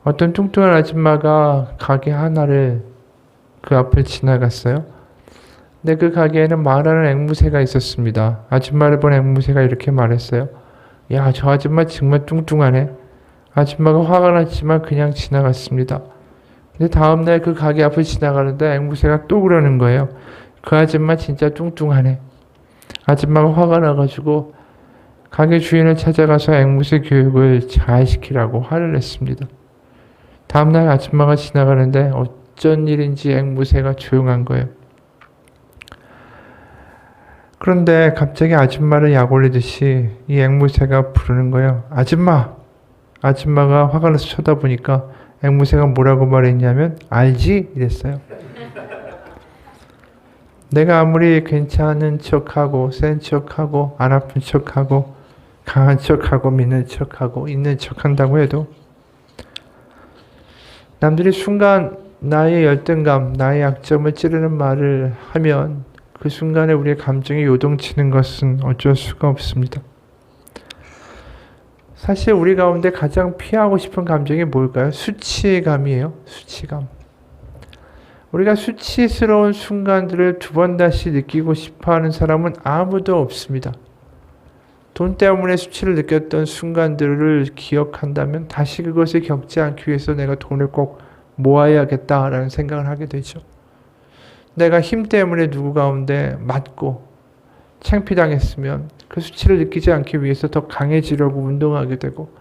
어떤 뚱뚱한 아줌마가 가게 하나를 그 앞을 지나갔어요. 근데 그 가게에는 말하는 앵무새가 있었습니다. 아줌마를 본 앵무새가 이렇게 말했어요. 야, 저 아줌마 정말 뚱뚱하네. 아줌마가 화가 났지만 그냥 지나갔습니다. 근데 다음날 그 가게 앞을 지나가는데 앵무새가 또 그러는 거예요. 그 아줌마 진짜 뚱뚱하네. 아줌마가 화가 나가지고 가게 주인을 찾아가서 앵무새 교육을 잘 시키라고 화를 냈습니다. 다음날 아줌마가 지나가는데 어쩐 일인지 앵무새가 조용한 거예요. 그런데 갑자기 아줌마를 약올리듯이 이 앵무새가 부르는 거예요. 아줌마! 아줌마가 화가 나서 쳐다보니까 앵무새가 뭐라고 말했냐면 알지? 이랬어요. 내가 아무리 괜찮은 척하고 센 척하고 안 아픈 척하고 강한 척하고 믿는 척하고 있는 척한다고 해도 남들이 순간 나의 열등감, 나의 약점을 찌르는 말을 하면 그 순간에 우리의 감정이 요동치는 것은 어쩔 수가 없습니다. 사실 우리 가운데 가장 피하고 싶은 감정이 뭘까요? 수치감이에요. 수치감. 우리가 수치스러운 순간들을 두 번 다시 느끼고 싶어하는 사람은 아무도 없습니다. 돈 때문에 수치를 느꼈던 순간들을 기억한다면 다시 그것을 겪지 않기 위해서 내가 돈을 꼭 모아야겠다라는 생각을 하게 되죠. 내가 힘 때문에 누구 가운데 맞고 창피당했으면 그 수치를 느끼지 않기 위해서 더 강해지려고 운동하게 되고,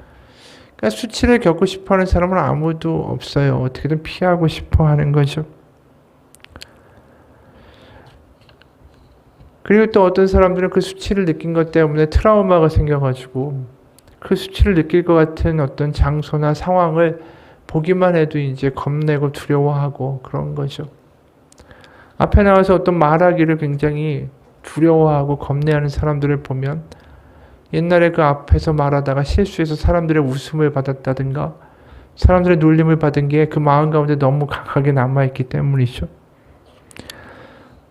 그러니까 수치를 겪고 싶어하는 사람은 아무도 없어요. 어떻게든 피하고 싶어 하는 거죠. 그리고 또 어떤 사람들은 그 수치를 느낀 것 때문에 트라우마가 생겨가지고 그 수치를 느낄 것 같은 어떤 장소나 상황을 보기만 해도 이제 겁내고 두려워하고 그런 거죠. 앞에 나와서 어떤 말하기를 굉장히 두려워하고 겁내하는 사람들을 보면 옛날에 그 앞에서 말하다가 실수해서 사람들의 웃음을 받았다든가 사람들의 놀림을 받은 게 그 마음 가운데 너무 강하게 남아있기 때문이죠.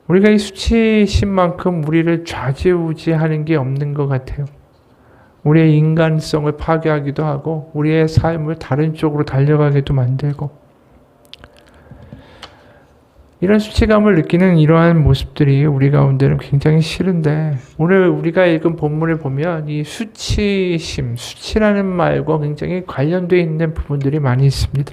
우리가 이 수치심만큼 우리를 좌지우지하는 게 없는 것 같아요. 우리의 인간성을 파괴하기도 하고 우리의 삶을 다른 쪽으로 달려가게도 만들고, 이런 수치감을 느끼는 이러한 모습들이 우리 가운데는 굉장히 싫은데, 오늘 우리가 읽은 본문을 보면 이 수치심, 수치라는 말과 굉장히 관련되어 있는 부분들이 많이 있습니다.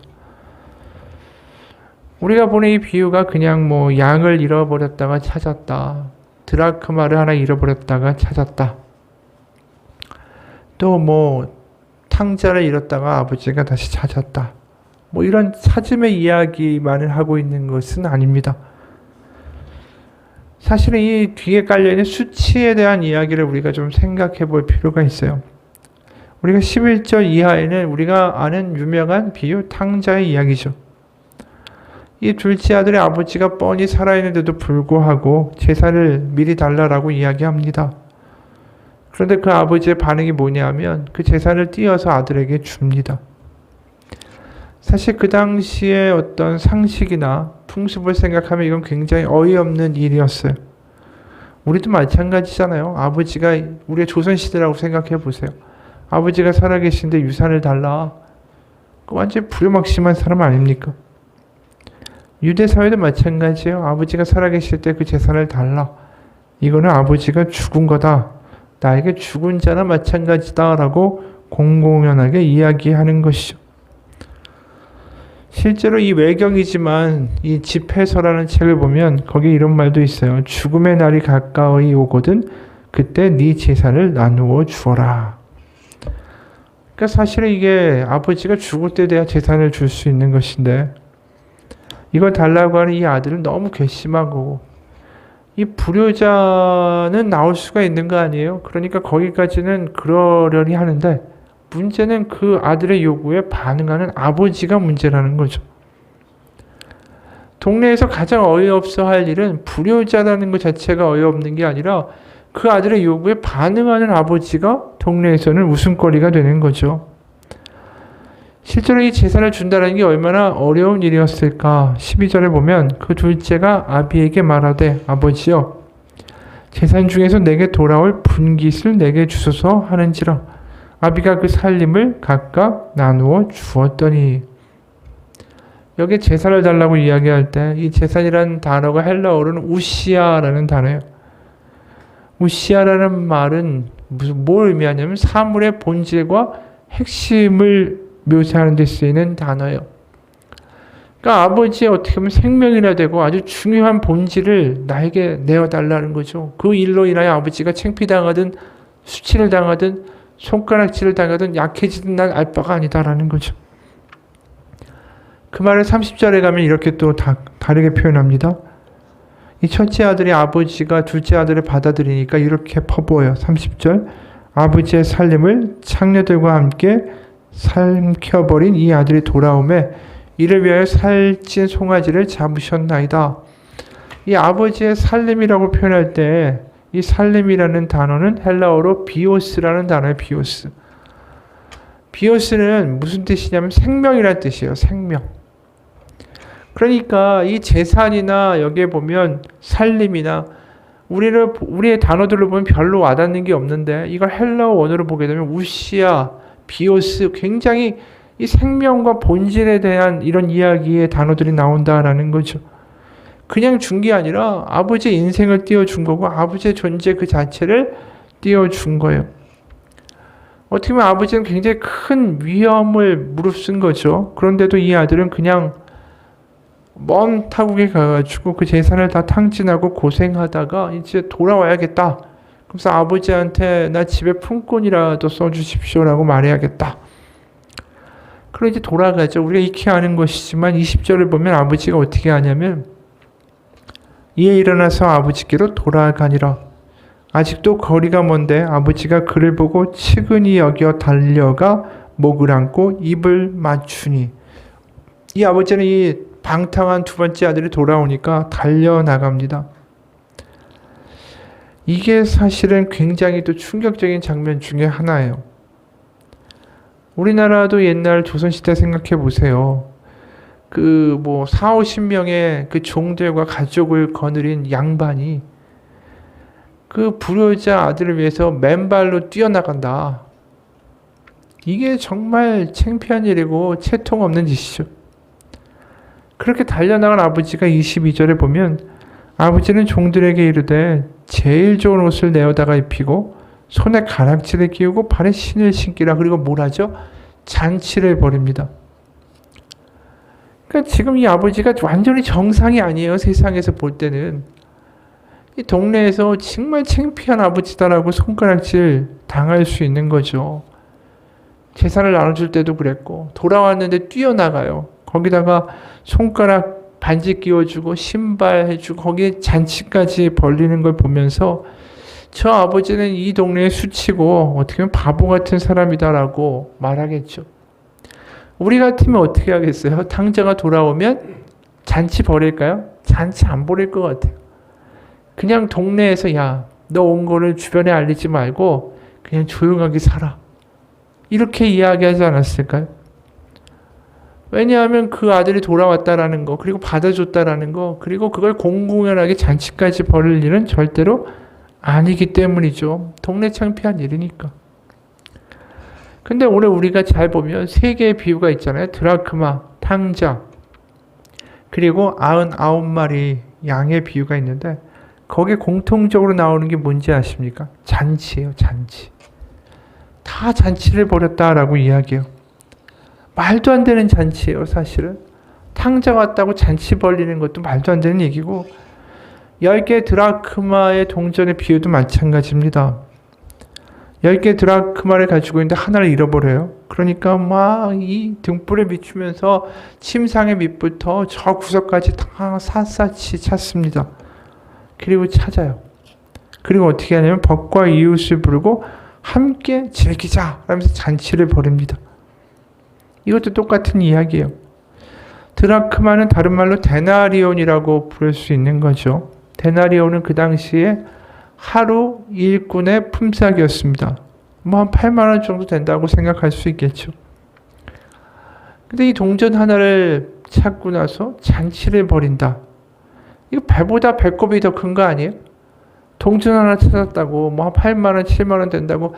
우리가 보는 이 비유가 그냥 양을 잃어버렸다가 찾았다, 드라크마를 하나 잃어버렸다가 찾았다, 또 탕자를 잃었다가 아버지가 다시 찾았다, 이런 찾음의 이야기만을 하고 있는 것은 아닙니다. 사실은 이 뒤에 깔려있는 수치에 대한 이야기를 우리가 좀 생각해 볼 필요가 있어요. 우리가 11절 이하에는 우리가 아는 유명한 비유 탕자의 이야기죠. 이 둘째 아들의 아버지가 뻔히 살아있는데도 불구하고 제사를 미리 달라라고 이야기합니다. 그런데 그 아버지의 반응이 뭐냐면 그 제사를 띄어서 아들에게 줍니다. 사실 그 당시에 어떤 상식이나 풍습을 생각하면 이건 굉장히 어이없는 일이었어요. 우리도 마찬가지잖아요. 아버지가, 우리의 조선시대라고 생각해 보세요. 아버지가 살아계신데 유산을 달라. 그 완전히 불효막심한 사람 아닙니까? 유대사회도 마찬가지예요. 아버지가 살아계실 때 그 재산을 달라. 이거는 아버지가 죽은 거다. 나에게 죽은 자나 마찬가지다라고 공공연하게 이야기하는 것이죠. 실제로 이 외경이지만 이 집회서라는 책을 보면 거기에 이런 말도 있어요. 죽음의 날이 가까이 오거든 그때 네 재산을 나누어 주어라. 그러니까 사실은 이게 아버지가 죽을 때 돼야 재산을 줄 수 있는 것인데, 이걸 달라고 하는 이 아들은 너무 괘씸하고, 이 불효자는 나올 수가 있는 거 아니에요? 그러니까 거기까지는 그러려니 하는데, 문제는 그 아들의 요구에 반응하는 아버지가 문제라는 거죠. 동네에서 가장 어이없어 할 일은 불효자라는 것 자체가 어이없는 게 아니라 그 아들의 요구에 반응하는 아버지가 동네에서는 웃음거리가 되는 거죠. 실제로 이 재산을 준다는 게 얼마나 어려운 일이었을까. 12절에 보면 그 둘째가 아비에게 말하되 아버지여 재산 중에서 내게 돌아올 분깃을 내게 주소서 하는지라. 아비가 그 살림을 각각 나누어 주었더니. 여기 재산을 달라고 이야기할 때 이 재산이라는 단어가 헬라어로는 우시아라는 단어예요. 우시아라는 말은 뭘 의미하냐면 사물의 본질과 핵심을 묘사하는 데 쓰이는 단어예요. 그러니까 아버지의 어떻게 보면 생명이라 되고 아주 중요한 본질을 나에게 내어달라는 거죠. 그 일로 인하여 아버지가 창피당하든 수치를 당하든 손가락질을 당하든 약해지든 난 알 바가 아니다라는 거죠. 그 말을 30절에 가면 이렇게 또 다르게 표현합니다. 이 첫째 아들이 아버지가 둘째 아들을 받아들이니까 이렇게 퍼부어요. 30절 아버지의 살림을 창녀들과 함께 삼켜버린 이 아들이 돌아오매 이를 위하여 살찐 송아지를 잡으셨나이다. 이 아버지의 살림이라고 표현할 때 이 살림이라는 단어는 헬라어로 비오스라는 단어예요. 비오스. 비오스는 무슨 뜻이냐면 생명이라는 뜻이에요. 생명. 그러니까 이 재산이나 여기에 보면 살림이나 우리의 단어들로 보면 별로 와닿는 게 없는데 이걸 헬라어 원어로 보게 되면 우시아, 비오스 굉장히 이 생명과 본질에 대한 이런 이야기의 단어들이 나온다라는 거죠. 그냥 준 게 아니라 아버지의 인생을 띄워준 거고 아버지의 존재 그 자체를 띄워준 거예요. 어떻게 보면 아버지는 굉장히 큰 위험을 무릅쓴 거죠. 그런데도 이 아들은 그냥 먼 타국에 가가지고 그 재산을 다 탕진하고 고생하다가 이제 돌아와야겠다. 그래서 아버지한테 나 집에 품권이라도 써주십시오라고 말해야겠다. 그리고 이제 돌아가죠. 우리가 익히 아는 것이지만 20절을 보면 아버지가 어떻게 하냐면 이에 일어나서 아버지께로 돌아가니라. 아직도 거리가 먼데 아버지가 그를 보고 측은히 여겨 달려가 목을 안고 입을 맞추니 이 아버지는 이 방탕한 두 번째 아들이 돌아오니까 달려나갑니다. 이게 사실은 굉장히 또 충격적인 장면 중에 하나예요. 우리나라도 옛날 조선시대 생각해 보세요. 그 40-50명의 그 종들과 가족을 거느린 양반이 그 불효자 아들을 위해서 맨발로 뛰어나간다. 이게 정말 창피한 일이고 채통 없는 짓이죠. 그렇게 달려나간 아버지가 22절에 보면 아버지는 종들에게 이르되 제일 좋은 옷을 내어다가 입히고 손에 가락지를 끼우고 발에 신을 신기라. 그리고 뭘 하죠? 잔치를 벌입니다. 그러니까 지금 이 아버지가 완전히 정상이 아니에요. 세상에서 볼 때는. 이 동네에서 정말 창피한 아버지다라고 손가락질 당할 수 있는 거죠. 재산을 나눠줄 때도 그랬고 돌아왔는데 뛰어나가요. 거기다가 손가락 반지 끼워주고 신발 해주고 거기에 잔치까지 벌리는 걸 보면서 저 아버지는 이 동네에 수치고 어떻게 보면 바보 같은 사람이다라고 말하겠죠. 우리 같으면 어떻게 하겠어요? 탕자가 돌아오면 잔치 벌일까요? 잔치 안 벌일 것 같아요. 그냥 동네에서 야, 너 온 거를 주변에 알리지 말고 그냥 조용하게 살아. 이렇게 이야기하지 않았을까요? 왜냐하면 그 아들이 돌아왔다라는 거, 그리고 받아줬다라는 거, 그리고 그걸 공공연하게 잔치까지 벌일 일은 절대로 아니기 때문이죠. 동네 창피한 일이니까. 근데 오늘 우리가 잘 보면 세 개의 비유가 있잖아요. 드라크마, 탕자, 그리고 99마리 양의 비유가 있는데 거기에 공통적으로 나오는 게 뭔지 아십니까? 잔치예요. 잔치. 다 잔치를 벌였다라고 이야기해요. 말도 안 되는 잔치예요. 사실은. 탕자 왔다고 잔치 벌리는 것도 말도 안 되는 얘기고 10개 드라크마의 동전의 비유도 마찬가지입니다. 10개 드라크마를 가지고 있는데 하나를 잃어버려요. 그러니까 막 이 등불에 비추면서 침상의 밑부터 저 구석까지 다 샅샅이 찾습니다. 그리고 찾아요. 그리고 어떻게 하냐면 벗과 이웃을 부르고 함께 즐기자 하면서 잔치를 벌입니다. 이것도 똑같은 이야기예요. 드라크마는 다른 말로 데나리온이라고 부를 수 있는 거죠. 데나리온은 그 당시에 하루 일꾼의 품삯이었습니다. 한 8만 원 정도 된다고 생각할 수 있겠죠. 근데 이 동전 하나를 찾고 나서 잔치를 벌인다. 이거 배보다 배꼽이 더 큰 거 아니에요? 동전 하나 찾았다고 한 8만 원, 7만 원 된다고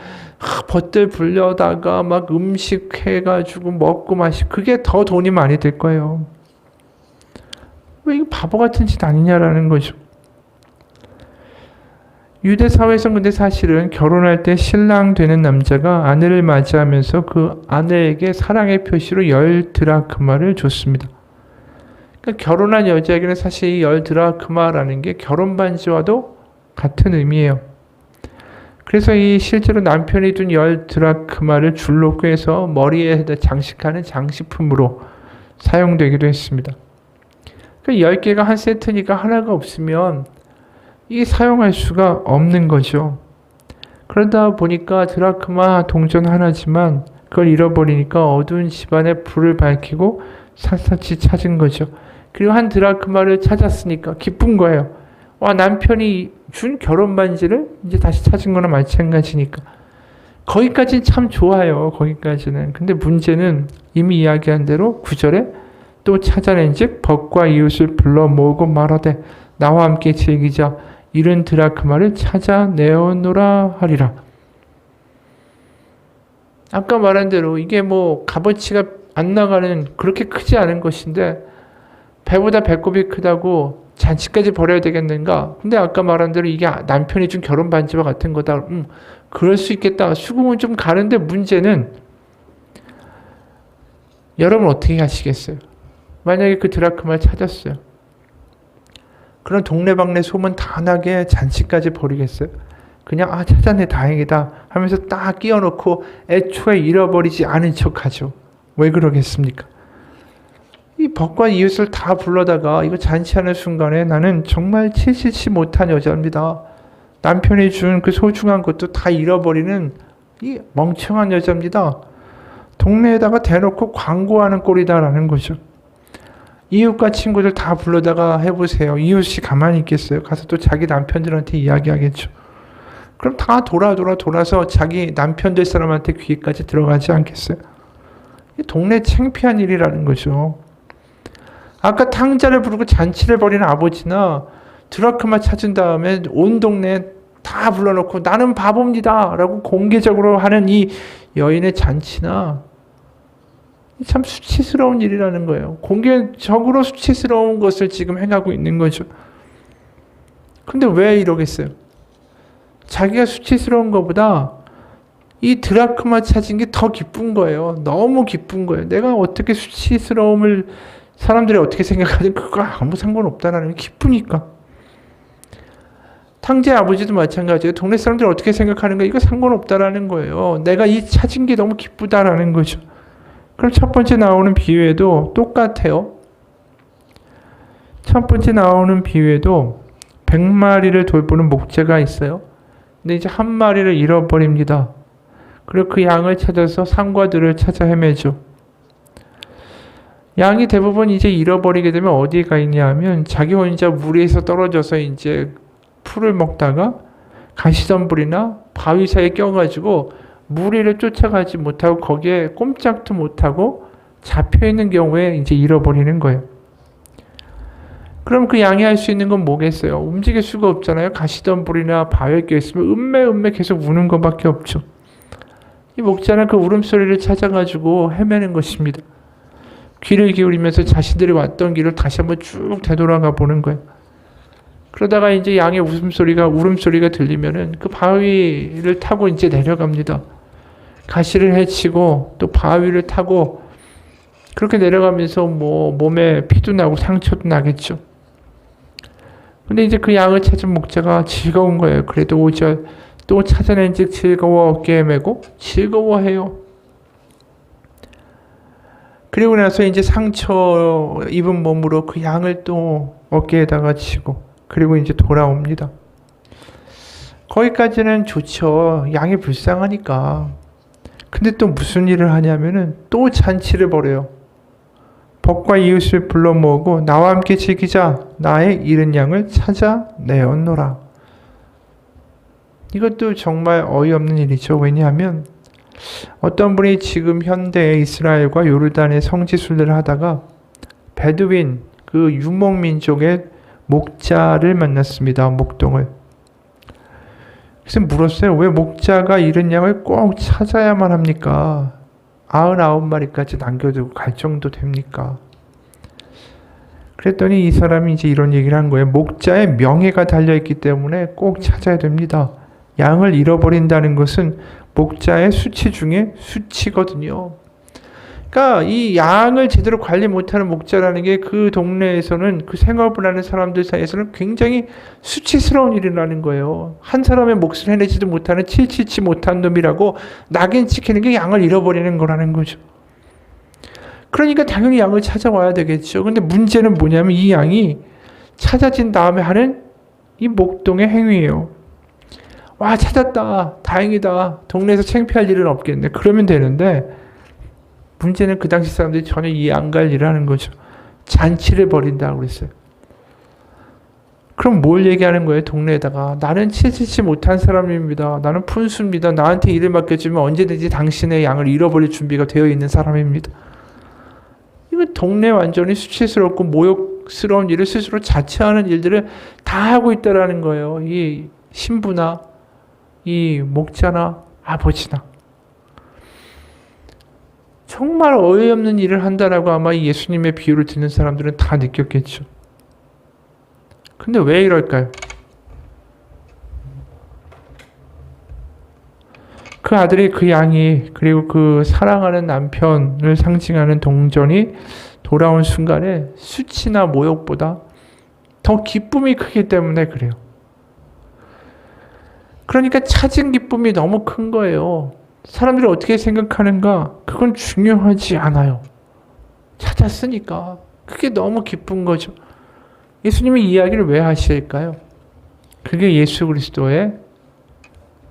벗들 불려다가 막 음식 해가지고 먹고 마시고 그게 더 돈이 많이 들 거예요. 왜 이거 바보 같은 짓 아니냐라는 거죠. 유대 사회에서는 근데 사실은 결혼할 때 신랑 되는 남자가 아내를 맞이하면서 그 아내에게 사랑의 표시로 10드라크마를 줬습니다. 그러니까 결혼한 여자에게는 사실 이 10드라크마라는 게 결혼 반지와도 같은 의미예요. 그래서 이 실제로 남편이 둔 10드라크마를 줄로 꿰서 머리에 장식하는 장식품으로 사용되기도 했습니다. 그러니까 10개가 한 세트니까 하나가 없으면 이 사용할 수가 없는 거죠. 그러다 보니까 드라크마 동전 하나지만 그걸 잃어버리니까 어두운 집안에 불을 밝히고 샅샅이 찾은 거죠. 그리고 한 드라크마를 찾았으니까 기쁜 거예요. 와, 남편이 준 결혼 반지를 이제 다시 찾은 거나 마찬가지니까. 거기까지는 참 좋아요. 거기까지는. 근데 문제는 이미 이야기한 대로 9절에 또 찾아낸즉 벗과 이웃을 불러 모으고 말하되 나와 함께 즐기자. 잃은 드라크마를 찾아내어노라 하리라. 아까 말한 대로 이게 뭐 값어치가 안 나가는 그렇게 크지 않은 것인데 배보다 배꼽이 크다고 잔치까지 버려야 되겠는가? 근데 아까 말한 대로 이게 남편이 준 결혼 반지와 같은 거다. 그럴 수 있겠다. 수긍은 좀 가는데 문제는 여러분 어떻게 하시겠어요? 만약에 그 드라크마를 찾았어요. 그런 동네방네 소문 다 나게 잔치까지 벌이겠어요? 그냥 찾았네 다행이다 하면서 딱 끼워놓고 애초에 잃어버리지 않은 척하죠. 왜 그러겠습니까? 이 벗과 이웃을 다 불러다가 이거 잔치하는 순간에 나는 정말 칠칠치 못한 여자입니다. 남편이 준 그 소중한 것도 다 잃어버리는 이 멍청한 여자입니다. 동네에다가 대놓고 광고하는 꼴이다라는 거죠. 이웃과 친구들 다 불러다가 해보세요. 이웃이 가만히 있겠어요? 가서 또 자기 남편들한테 이야기하겠죠. 그럼 다 돌아서 자기 남편 될 사람한테 귀까지 들어가지 않겠어요? 동네 창피한 일이라는 거죠. 아까 탕자를 부르고 잔치를 벌이는 아버지나 드라크마 찾은 다음에 온 동네 다 불러놓고 나는 바보입니다 라고 공개적으로 하는 이 여인의 잔치나 참 수치스러운 일이라는 거예요. 공개적으로 수치스러운 것을 지금 행하고 있는 거죠. 근데 왜 이러겠어요? 자기가 수치스러운 것보다 이 드라크마 찾은 게 더 기쁜 거예요. 너무 기쁜 거예요. 내가 어떻게 수치스러움을 사람들이 어떻게 생각하든 그거 아무 상관없다라는 게 기쁘니까. 탕제 아버지도 마찬가지예요. 동네 사람들이 어떻게 생각하는가 이거 상관없다라는 거예요. 내가 이 찾은 게 너무 기쁘다라는 거죠. 그럼 첫 번째 나오는 비유에도 똑같아요. 첫 번째 나오는 비유에도 100마리를 돌보는 목자가 있어요. 근데 이제 한 마리를 잃어버립니다. 그리고 그 양을 찾아서 산과 들을 찾아 헤매죠. 양이 대부분 이제 잃어버리게 되면 어디에 가 있냐 하면 자기 혼자 무리에서 떨어져서 이제 풀을 먹다가 가시덤불이나 바위 사이에 껴가지고 무리를 쫓아가지 못하고 거기에 꼼짝도 못하고 잡혀있는 경우에 이제 잃어버리는 거예요. 그럼 그 양이 할 수 있는 건 뭐겠어요? 움직일 수가 없잖아요. 가시덤불이나 바위에 껴있으면 음메 계속 우는 것밖에 없죠. 이 목자는 그 울음소리를 찾아가지고 헤매는 것입니다. 귀를 기울이면서 자신들이 왔던 길을 다시 한번 쭉 되돌아가 보는 거예요. 그러다가 이제 양의 울음소리가 들리면은 그 바위를 타고 이제 내려갑니다. 가시를 헤치고 또 바위를 타고 그렇게 내려가면서 뭐 몸에 피도 나고 상처도 나겠죠. 근데 이제 그 양을 찾은 목자가 즐거운 거예요. 그래도 5절 또 찾아낸즉 즐거워 어깨에 메고 즐거워해요. 그리고 나서 이제 상처 입은 몸으로 그 양을 또 어깨에다가 지고 그리고 이제 돌아옵니다. 거기까지는 좋죠. 양이 불쌍하니까. 근데 또 무슨 일을 하냐면은 또 잔치를 벌여요. 벗과 이웃을 불러 모으고 나와 함께 즐기자. 나의 잃은 양을 찾아내었노라. 이것도 정말 어이없는 일이죠. 왜냐하면 어떤 분이 지금 현대의 이스라엘과 요르단의 성지순례를 하다가 베두인 그 유목민족의 목자를 만났습니다. 목동을. 그래서 물었어요. 왜 목자가 잃은 양을 꼭 찾아야만 합니까? 99마리까지 남겨두고 갈 정도 됩니까? 그랬더니 이 사람이 이제 이런 얘기를 한 거예요. 목자의 명예가 달려있기 때문에 꼭 찾아야 됩니다. 양을 잃어버린다는 것은 목자의 수치 중에 수치거든요. 그러니까 이 양을 제대로 관리 못하는 목자라는 게 그 동네에서는, 그 생업을 하는 사람들 사이에서는 굉장히 수치스러운 일이라는 거예요. 한 사람의 몫을 해내지도 못하는 칠칠치 못한 놈이라고 낙인 찍히는 게 양을 잃어버리는 거라는 거죠. 그러니까 당연히 양을 찾아와야 되겠죠. 근데 문제는 뭐냐면 이 양이 찾아진 다음에 하는 이 목동의 행위예요. 와, 찾았다, 다행이다, 동네에서 창피할 일은 없겠네, 그러면 되는데, 문제는 그 당시 사람들이 전혀 이해 안 갈 일을 하는 거죠. 잔치를 벌인다고 그랬어요. 그럼 뭘 얘기하는 거예요? 동네에다가 나는 치치치 못한 사람입니다, 나는 푼수입니다, 나한테 일을 맡겨주면 언제든지 당신의 양을 잃어버릴 준비가 되어 있는 사람입니다. 이거 동네 완전히 수치스럽고 모욕스러운 일을 스스로 자처하는 일들을 다 하고 있다라는 거예요. 이 신부나 이 목자나 아버지나. 정말 어이없는 일을 한다라고 아마 예수님의 비유를 듣는 사람들은 다 느꼈겠죠. 근데 왜 이럴까요? 그 아들이, 그 양이, 그리고 그 사랑하는 남편을 상징하는 동전이 돌아온 순간에 수치나 모욕보다 더 기쁨이 크기 때문에 그래요. 그러니까 찾은 기쁨이 너무 큰 거예요. 사람들이 어떻게 생각하는가? 그건 중요하지 않아요. 찾았으니까. 그게 너무 기쁜 거죠. 예수님이 이 이야기를 왜 하실까요? 그게 예수 그리스도의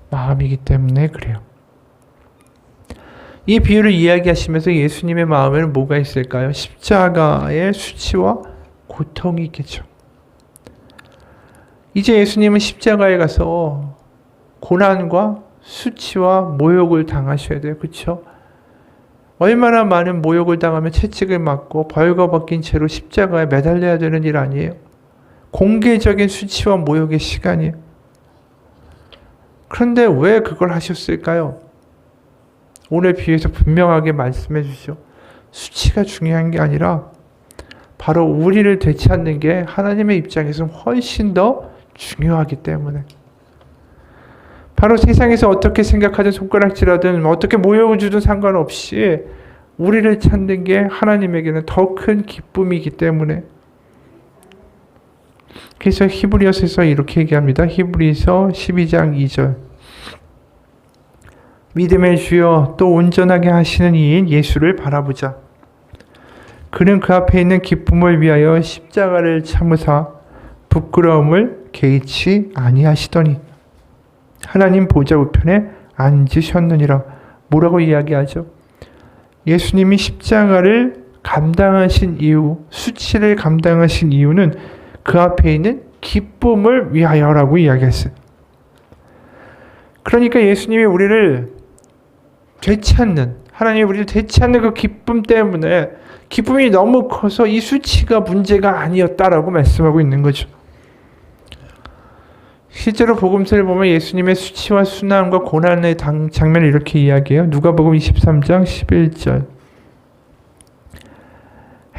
마음이기 때문에 그래요. 이 비유를 이야기하시면서 예수님의 마음에는 뭐가 있을까요? 십자가의 수치와 고통이 있겠죠. 이제 예수님은 십자가에 가서 고난과 수치와 모욕을 당하셔야 돼요. 그렇죠? 얼마나 많은 모욕을 당하면 채찍을 맞고 벌거벗긴 채로 십자가에 매달려야 되는 일 아니에요? 공개적인 수치와 모욕의 시간이에요. 그런데 왜 그걸 하셨을까요? 오늘 비유에서 분명하게 말씀해 주시죠. 수치가 중요한 게 아니라 바로 우리를 되찾는 게 하나님의 입장에서는 훨씬 더 중요하기 때문에, 바로 세상에서 어떻게 생각하든 손가락질하든 어떻게 모욕을 주든 상관없이 우리를 찾는 게 하나님에게는 더 큰 기쁨이기 때문에. 그래서 히브리서에서 이렇게 얘기합니다. 히브리서 12장 2절. 믿음의 주여 또 온전하게 하시는 이인 예수를 바라보자. 그는 그 앞에 있는 기쁨을 위하여 십자가를 참으사 부끄러움을 개의치 아니하시더니 하나님 보좌 우편에 앉으셨느니라. 뭐라고 이야기하죠? 예수님이 십자가를 감당하신 이유, 수치를 감당하신 이유는 그 앞에 있는 기쁨을 위하여라고 이야기했어요. 그러니까 예수님이 우리를 되찾는, 하나님이 우리를 되찾는 그 기쁨 때문에, 기쁨이 너무 커서 이 수치가 문제가 아니었다라고 말씀하고 있는 거죠. 실제로 복음서를 보면 예수님의 수치와 순환과 고난의 장면을 이렇게 이야기해요. 누가복음 23장 11절.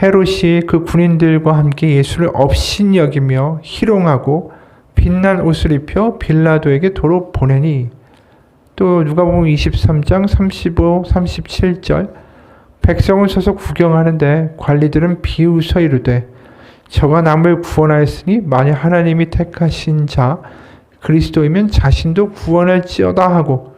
헤롯이 그 군인들과 함께 예수를 업신여기며 희롱하고 빛난 옷을 입혀 빌라도에게 도로 보내니, 또 누가복음 23장 35, 37절. 백성은 서서 구경하는데 관리들은 비웃어 이르되 저가 남을 구원하였으니 만일 하나님이 택하신 자 그리스도이면 자신도 구원할지어다 하고,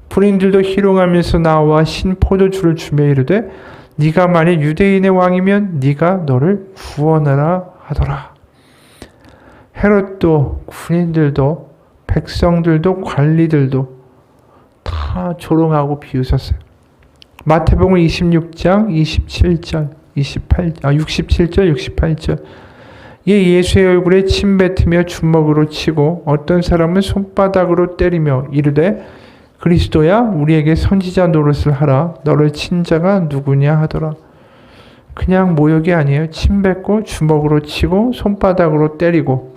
군인들도 희롱하면서 나와 신 포도주를 주며 이르되 네가 만일 유대인의 왕이면 네가 너를 구원하라 하더라. 헤롯도 군인들도 백성들도 관리들도 다 조롱하고 비웃었어요. 마태복음 26장 27절 67절 68절. 예수의 얼굴에 침 뱉으며 주먹으로 치고 어떤 사람은 손바닥으로 때리며 이르되 그리스도야 우리에게 선지자 노릇을 하라. 너를 친 자가 누구냐 하더라. 그냥 모욕이 아니에요. 침 뱉고 주먹으로 치고 손바닥으로 때리고.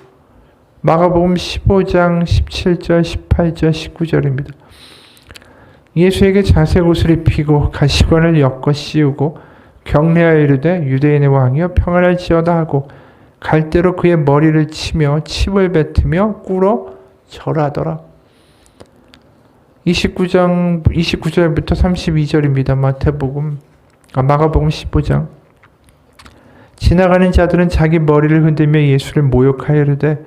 마가복음 15장 17절 18절 19절입니다. 예수에게 자색 옷을 입히고 가시관을 엮어 씌우고 경례하여 이르되 유대인의 왕이여 평안할지어다 하고 갈대로 그의 머리를 치며 침을 뱉으며 꿇어 절하더라. 29절부터 32절입니다. 마가복음 15장. 지나가는 자들은 자기 머리를 흔들며 예수를 모욕하여 이르되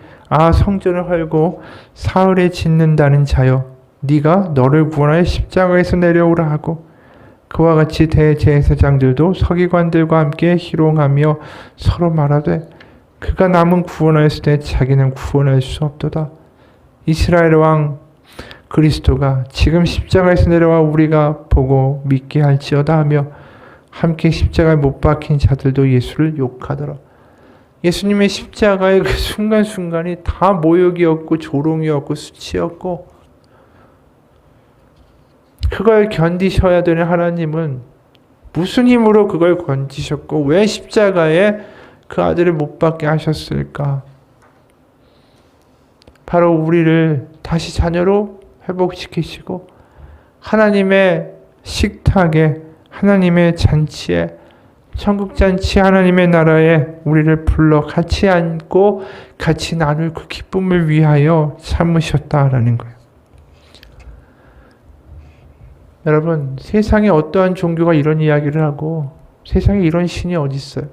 성전을 헐고 사흘에 짓는다는 자여 네가 너를 구원하여 십자가에서 내려오라 하고 그와 같이 대제사장들도 서기관들과 함께 희롱하며 서로 말하되 그가 남은 구원하였으되 자기는 구원할 수 없도다. 이스라엘 왕 그리스도가 지금 십자가에서 내려와 우리가 보고 믿게 할지어다 하며 함께 십자가에 못 박힌 자들도 예수를 욕하더라. 예수님의 십자가의 그 순간순간이 다 모욕이었고 조롱이었고 수치였고 그걸 견디셔야 되는 하나님은 무슨 힘으로 그걸 견디셨고 왜 십자가에 그 아들을 못 박게 하셨을까? 바로 우리를 다시 자녀로 회복시키시고 하나님의 식탁에 하나님의 잔치에 천국잔치 하나님의 나라에 우리를 불러 같이 앉고 같이 나눌 그 기쁨을 위하여 참으셨다라는 거예요. 여러분, 세상에 어떠한 종교가 이런 이야기를 하고 세상에 이런 신이 어디 있어요?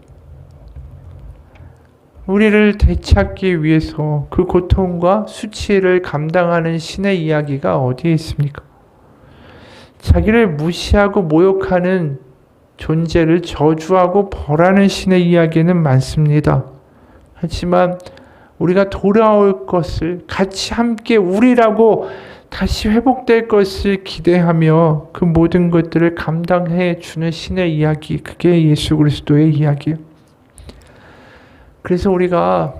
우리를 되찾기 위해서 그 고통과 수치를 감당하는 신의 이야기가 어디에 있습니까? 자기를 무시하고 모욕하는 존재를 저주하고 벌하는 신의 이야기는 많습니다. 하지만 우리가 돌아올 것을 같이 함께 우리라고 다시 회복될 것을 기대하며 그 모든 것들을 감당해 주는 신의 이야기, 그게 예수 그리스도의 이야기예요. 그래서 우리가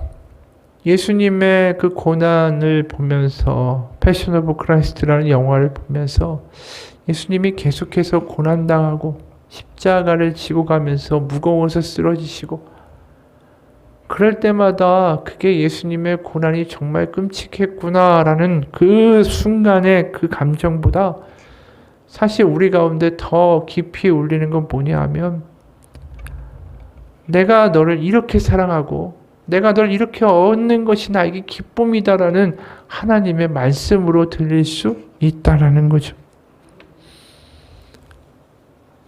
예수님의 그 고난을 보면서 패션 오브 크라이스트라는 영화를 보면서 예수님이 계속해서 고난당하고 십자가를 지고 가면서 무거워서 쓰러지시고 그럴 때마다 그게 예수님의 고난이 정말 끔찍했구나라는 그 순간의 그 감정보다 사실 우리 가운데 더 깊이 울리는 건 뭐냐 하면 내가 너를 이렇게 사랑하고 내가 널 이렇게 얻는 것이 나에게 기쁨이다라는 하나님의 말씀으로 들릴 수 있다라는 거죠.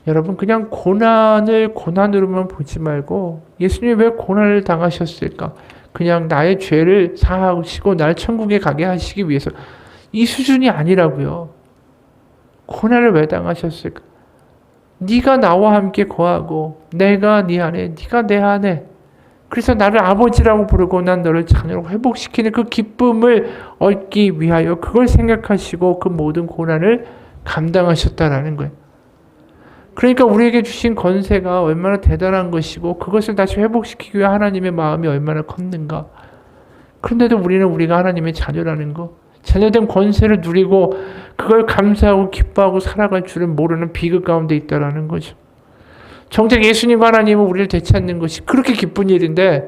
여러분 그냥 고난을 고난으로만 보지 말고 예수님이 왜 고난을 당하셨을까? 그냥 나의 죄를 사하시고 날 천국에 가게 하시기 위해서 이 수준이 아니라고요. 고난을 왜 당하셨을까? 네가 나와 함께 거하고 내가 네 안에 네가 내 안에 그래서 나를 아버지라고 부르고 난 너를 자녀로 회복시키는 그 기쁨을 얻기 위하여 그걸 생각하시고 그 모든 고난을 감당하셨다라는 거예요. 그러니까 우리에게 주신 권세가 얼마나 대단한 것이고 그것을 다시 회복시키기 위해 하나님의 마음이 얼마나 컸는가. 그런데도 우리는 우리가 하나님의 자녀라는 거, 자녀된 권세를 누리고 그걸 감사하고 기뻐하고 살아갈 줄은 모르는 비극 가운데 있다라는 거죠. 정작 예수님과 하나님은 우리를 되찾는 것이 그렇게 기쁜 일인데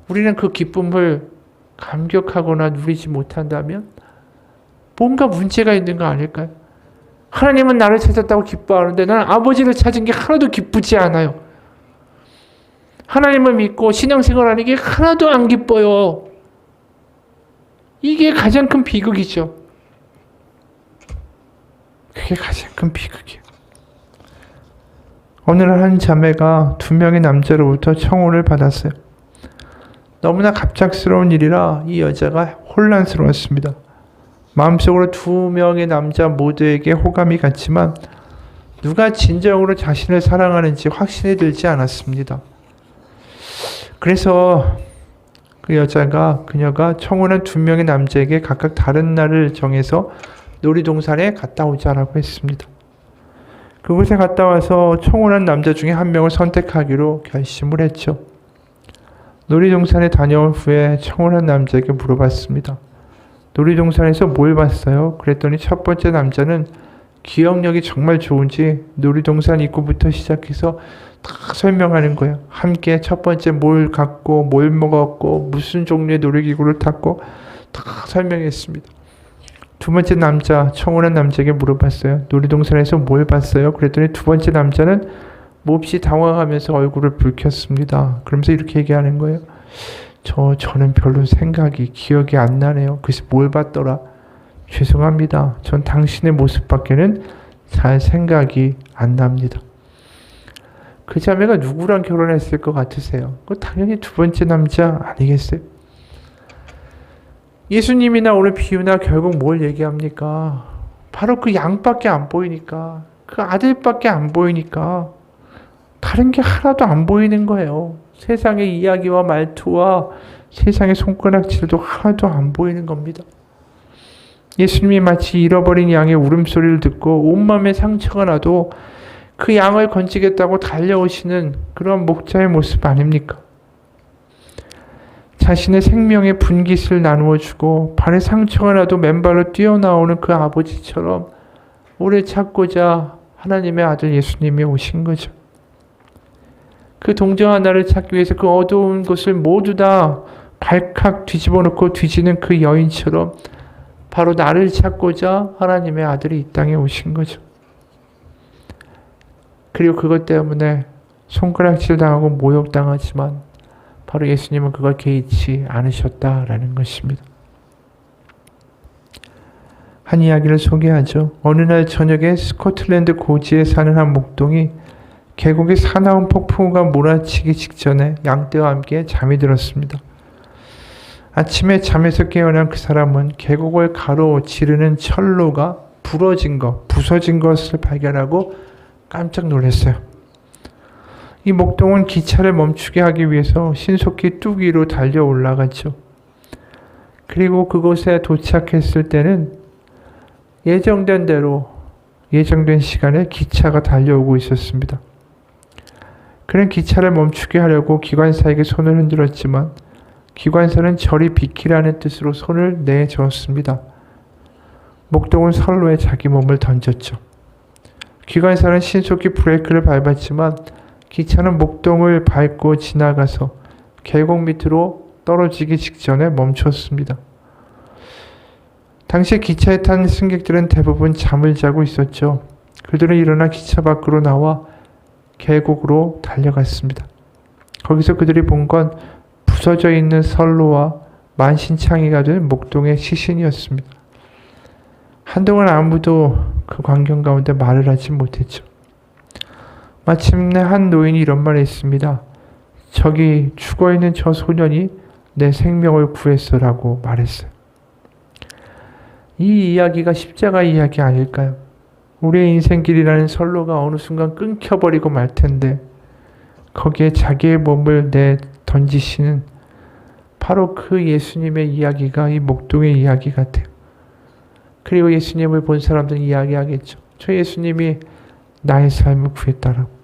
우리는 그 기쁨을 감격하거나 누리지 못한다면 뭔가 문제가 있는 거 아닐까요? 하나님은 나를 찾았다고 기뻐하는데 나는 아버지를 찾은 게 하나도 기쁘지 않아요. 하나님을 믿고 신앙생활하는 게 하나도 안 기뻐요. 이게 가장 큰 비극이죠. 그게 가장 큰 비극이에요. 어느 날 한 자매가 2명의 남자로부터 청혼을 받았어요. 너무나 갑작스러운 일이라 이 여자가 혼란스러웠습니다. 마음속으로 2명의 남자 모두에게 호감이 갔지만 누가 진정으로 자신을 사랑하는지 확신이 들지 않았습니다. 그래서 그녀가 청혼한 2명의 남자에게 각각 다른 날을 정해서 놀이동산에 갔다 오자라고 했습니다. 그곳에 갔다 와서 청혼한 남자 중에 1명을 선택하기로 결심을 했죠. 놀이동산에 다녀온 후에 청혼한 남자에게 물어봤습니다. 놀이동산에서 뭘 봤어요? 그랬더니 첫 번째 남자는 기억력이 정말 좋은지 놀이동산 입구부터 시작해서 다 설명하는 거예요. 함께 첫 번째 뭘 갔고 뭘 먹었고 무슨 종류의 놀이기구를 탔고 다 설명했습니다. 2번째 남자, 청혼한 남자에게 물어봤어요. 놀이동산에서 뭘 봤어요? 그랬더니 2번째 남자는 몹시 당황하면서 얼굴을 붉혔습니다. 그러면서 이렇게 얘기하는 거예요. 저는 별로 생각이 기억이 안 나네요. 그래서 뭘 봤더라? 죄송합니다. 전 당신의 모습밖에는 잘 생각이 안 납니다. 그 자매가 누구랑 결혼했을 것 같으세요? 당연히 두 번째 남자 아니겠어요? 예수님이나 오늘 비유나 결국 뭘 얘기합니까? 바로 그 양밖에 안 보이니까, 그 아들밖에 안 보이니까 다른 게 하나도 안 보이는 거예요. 세상의 이야기와 말투와 세상의 손가락질도 하나도 안 보이는 겁니다. 예수님이 마치 잃어버린 양의 울음소리를 듣고 온몸에 상처가 나도 그 양을 건지겠다고 달려오시는 그런 목자의 모습 아닙니까? 자신의 생명의 분깃을 나누어주고 발에 상처가 나도 맨발로 뛰어나오는 그 아버지처럼 우리를 찾고자 하나님의 아들 예수님이 오신 거죠. 그 동정한 나를 찾기 위해서 그 어두운 곳을 모두 다 발칵 뒤집어 놓고 뒤지는 그 여인처럼 바로 나를 찾고자 하나님의 아들이 이 땅에 오신 거죠. 그리고 그것 때문에 손가락질 당하고 모욕당하지만 바로 예수님은 그걸 개의치 않으셨다라는 것입니다. 한 이야기를 소개하죠. 어느 날 저녁에 스코틀랜드 고지에 사는 한 목동이 계곡에 사나운 폭풍우가 몰아치기 직전에 양떼와 함께 잠이 들었습니다. 아침에 잠에서 깨어난 그 사람은 계곡을 가로지르는 철로가 부서진 것을 발견하고 깜짝 놀랐어요. 이 목동은 기차를 멈추게 하기 위해서 신속히 뚝 위로 달려 올라갔죠. 그리고 그곳에 도착했을 때는 예정된 시간에 기차가 달려오고 있었습니다. 그는 기차를 멈추게 하려고 기관사에게 손을 흔들었지만 기관사는 저리 비키라는 뜻으로 손을 내저었습니다. 목동은 선로에 자기 몸을 던졌죠. 기관사는 신속히 브레이크를 밟았지만 기차는 목동을 밟고 지나가서 계곡 밑으로 떨어지기 직전에 멈췄습니다. 당시 기차에 탄 승객들은 대부분 잠을 자고 있었죠. 그들은 일어나 기차 밖으로 나와 계곡으로 달려갔습니다. 거기서 그들이 본 건 부서져 있는 선로와 만신창이가 된 목동의 시신이었습니다. 한동안 아무도 그 광경 가운데 말을 하지 못했죠. 마침내 한 노인이 이런 말을 했습니다. 저기 죽어있는 저 소년이 내 생명을 구했어라고 말했어요. 이 이야기가 십자가 이야기 아닐까요? 우리의 인생길이라는 선로가 어느 순간 끊겨버리고 말 텐데 거기에 자기의 몸을 던지시는 바로 그 예수님의 이야기가 이 목동의 이야기 같아요. 그리고 예수님을 본 사람들은 이야기하겠죠. 저 예수님이 나의 삶을 구했다라고.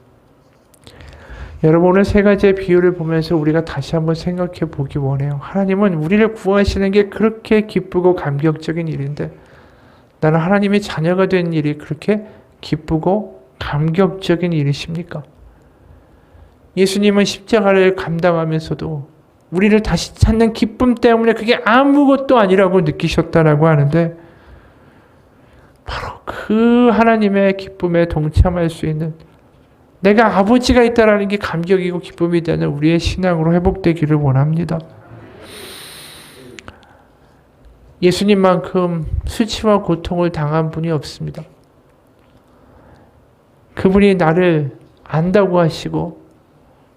여러분 오늘 세 가지의 비유를 보면서 우리가 다시 한번 생각해 보기 원해요. 하나님은 우리를 구하시는 게 그렇게 기쁘고 감격적인 일인데 나는 하나님의 자녀가 된 일이 그렇게 기쁘고 감격적인 일이십니까? 예수님은 십자가를 감당하면서도 우리를 다시 찾는 기쁨 때문에 그게 아무것도 아니라고 느끼셨다라고 하는데 바로 그 하나님의 기쁨에 동참할 수 있는 내가 아버지가 있다라는 게 감격이고 기쁨이 되는 우리의 신앙으로 회복되기를 원합니다. 예수님만큼 수치와 고통을 당한 분이 없습니다. 그분이 나를 안다고 하시고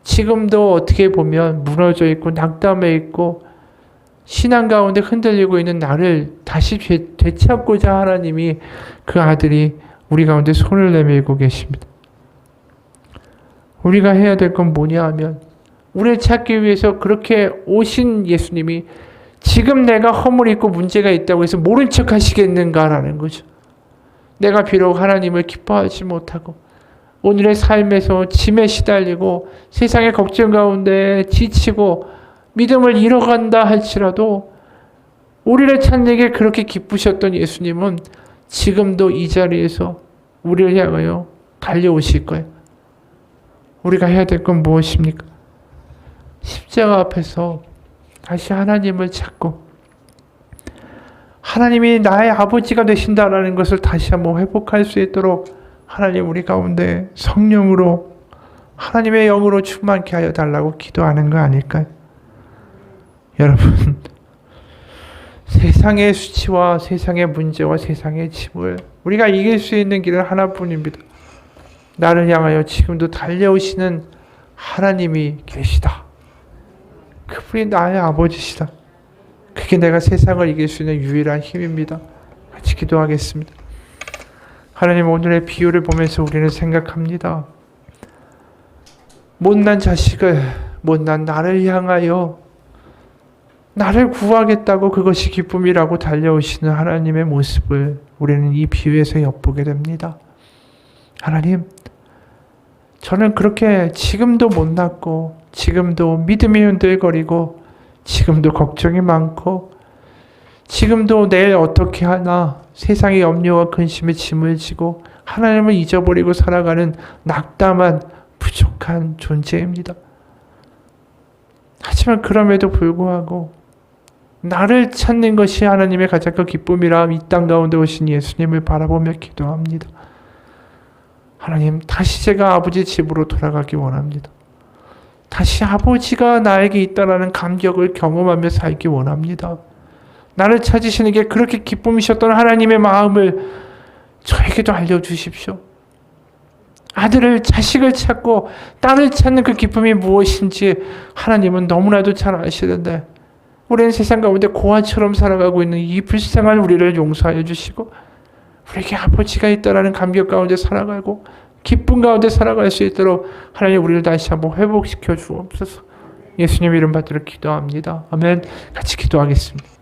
지금도 어떻게 보면 무너져 있고 낙담해 있고 신앙 가운데 흔들리고 있는 나를 다시 되찾고자 하나님이 그 아들이 우리 가운데 손을 내밀고 계십니다. 우리가 해야 될 건 뭐냐 하면 우리를 찾기 위해서 그렇게 오신 예수님이 지금 내가 허물이 있고 문제가 있다고 해서 모른 척 하시겠는가라는 거죠. 내가 비록 하나님을 기뻐하지 못하고 오늘의 삶에서 짐에 시달리고 세상의 걱정 가운데 지치고 믿음을 잃어간다 할지라도 우리를 찾는 게 그렇게 기쁘셨던 예수님은 지금도 이 자리에서 우리를 향하여 달려오실 거예요. 우리가 해야 될 건 무엇입니까? 십자가 앞에서 다시 하나님을 찾고 하나님이 나의 아버지가 되신다라는 것을 다시 한번 회복할 수 있도록 하나님 우리 가운데 성령으로 하나님의 영으로 충만케 하여 달라고 기도하는 거 아닐까요? 여러분, 세상의 수치와 세상의 문제와 세상의 짐을 우리가 이길 수 있는 길은 하나뿐입니다. 나를 향하여 지금도 달려오시는 하나님이 계시다. 그분이 나의 아버지시다. 그게 내가 세상을 이길 수 있는 유일한 힘입니다. 같이 기도하겠습니다. 하나님, 오늘의 비유를 보면서 우리는 생각합니다. 못난 자식을, 못난 나를 향하여 나를 구하겠다고 그것이 기쁨이라고 달려오시는 하나님의 모습을 우리는 이 비유에서 엿보게 됩니다. 하나님, 저는 그렇게 지금도 못났고 지금도 믿음이 흔들거리고 지금도 걱정이 많고 지금도 내일 어떻게 하나 세상의 염려와 근심의 짐을 지고 하나님을 잊어버리고 살아가는 낙담한 부족한 존재입니다. 하지만 그럼에도 불구하고 나를 찾는 것이 하나님의 가장 큰 기쁨이라 이 땅 가운데 오신 예수님을 바라보며 기도합니다. 하나님, 다시 제가 아버지 집으로 돌아가기 원합니다. 다시 아버지가 나에게 있다라는 감격을 경험하며 살기 원합니다. 나를 찾으시는 게 그렇게 기쁨이셨던 하나님의 마음을 저에게도 알려주십시오. 아들을, 자식을 찾고 딸을 찾는 그 기쁨이 무엇인지 하나님은 너무나도 잘 아시는데 우리는 세상 가운데 고아처럼 살아가고 있는 이 불쌍한 우리를 용서하여 주시고 우리에게 아버지가 있다라는 감격 가운데 살아가고 기쁨 가운데 살아갈 수 있도록 하나님 우리를 다시 한번 회복시켜 주옵소서. 예수님 이름 받들어 기도합니다. 아멘. 같이 기도하겠습니다.